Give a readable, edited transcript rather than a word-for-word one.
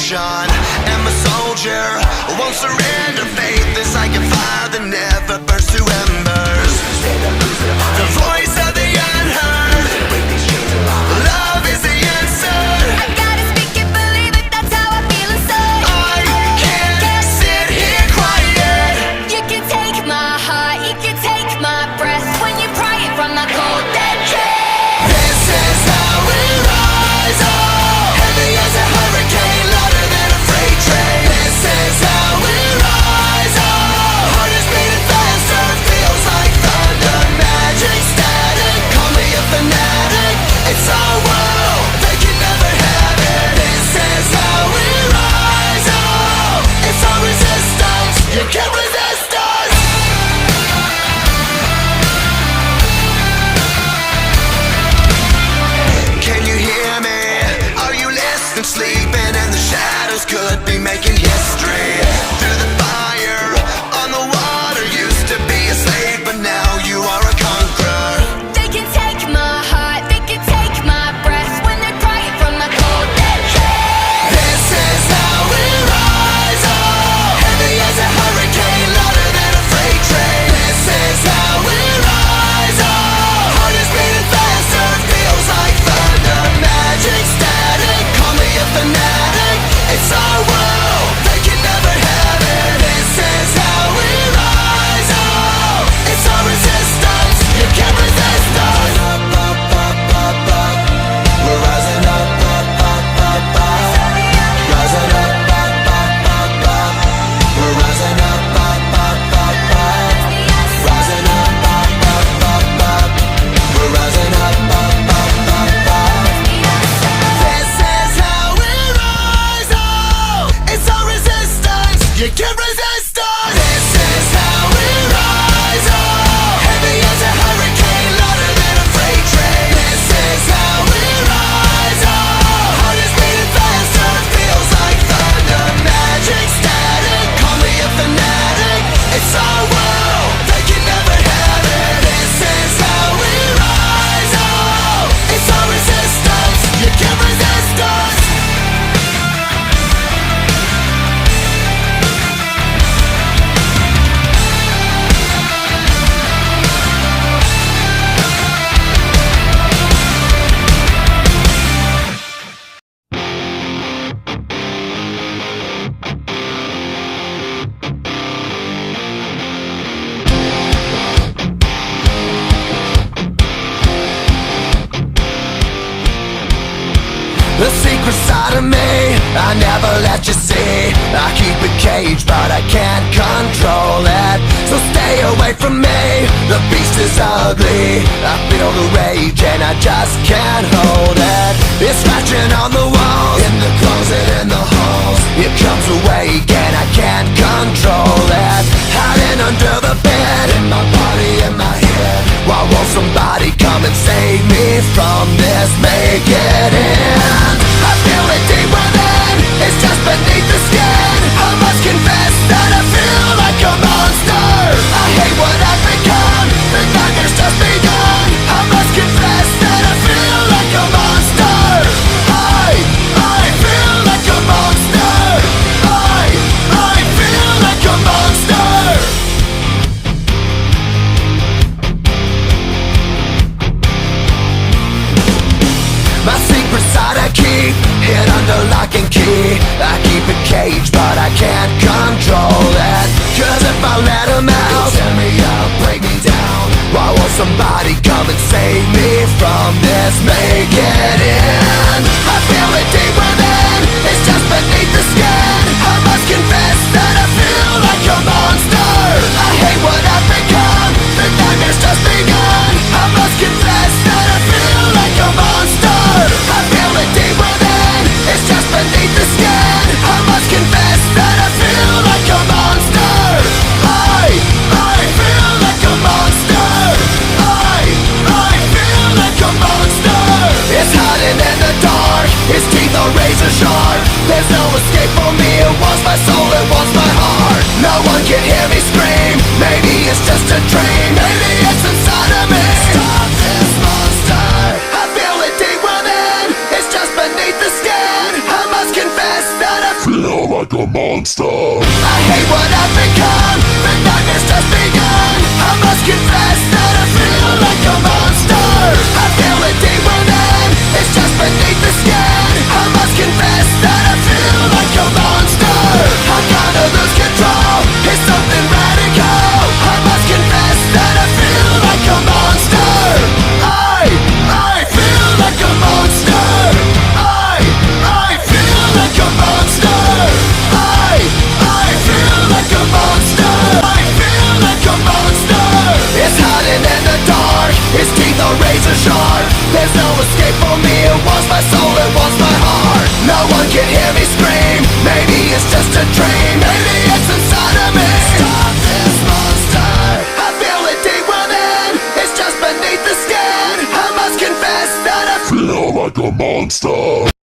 devotion. I'm a soldier, won't surrender. Faith is like a fire that never burns to embers. The voice of the unheard. Love is the answer. I gotta speak it, believe it, that's how I feel inside. I can't sit here quiet. You can take my heart, you can take my breath when you pry it from the cold dead chest. This is how we rise up, heavy as a hurricane, louder than a freight train. This is how we rise up, heart is beating faster, feels like thunder, magic, static. Call me a fanatic, it's our world, they can never have it. This is how we rise up, it's our resistance, you can't resist us. Can you hear me? Are you listening? Sleeping in the shadows could be making history. Through the fire, on the water, used to be a slave, but now you are a conqueror. They can take my heart, they can take my breath when they pry it from the cold dead chest. This is how we rise up, heavy as a hurricane, louder than a freight train. This is how we rise up, heart is beating faster, feels like thunder, magic, static. Call me a fanatic, it's our world, they can never have it. This is how we rise up, it's our resistance, you can't resist us. Up, up, up, up, up. We're rising up, up, up, up, up. Rising up, up, up, up, up. We're rising up, up, up, up, up. Rising up, up, up, up, up. We're rising up, up, up, up, up. This is how we rise up, it's our resistance, you can't resist us. This is how we rise up, heavy as a hurricane, louder than a freight train. This is how we rise up, heart is beating faster, feels like thunder, magic, static. Call me a fanatic, it's our world, they can never have it. This is how we rise up, it's our resistance, you can't resist us. The secret side of me, I never let you see. I keep it caged, but I can't control it. So stay away from me, the beast is ugly. I feel the rage and I just can't hold it. It's scratching on the walls, in the closet, in the halls. It comes awake and I can't control it. Hiding under the bed, in my body, in my head. Why won't somebody come and save me from this? Make it end. I feel it deep within, it's just beneath the skin. I must confess that I feel like a monster. I hate what I've become, the nightmare's just begun. I must confess that I feel like a monster. I feel like a monster. I feel like a monster. My secret side I keep hid under lock and key. I keep it caged, but I can't control it. Cause if I let him out, he'll tear me up, break me down. Why won't somebody come and save me from this? Make it end. I feel it deep within, it's just beneath the skin. I must confess that I feel like a monster. I hate what I've become, the nightmare's just begun. I must confess that I feel like a monster. I feel it deep within, it's just beneath the skin. I must confess that I feel like a monster. I feel like a monster. I feel like a monster. It's hiding in the sharp. There's no escape for me, it wants my soul, it wants my heart. No one can hear me scream, maybe it's just a dream. Maybe it's inside of me. Stop this monster, I feel it deep within. It's just beneath the skin, I must confess that I feel like a monster.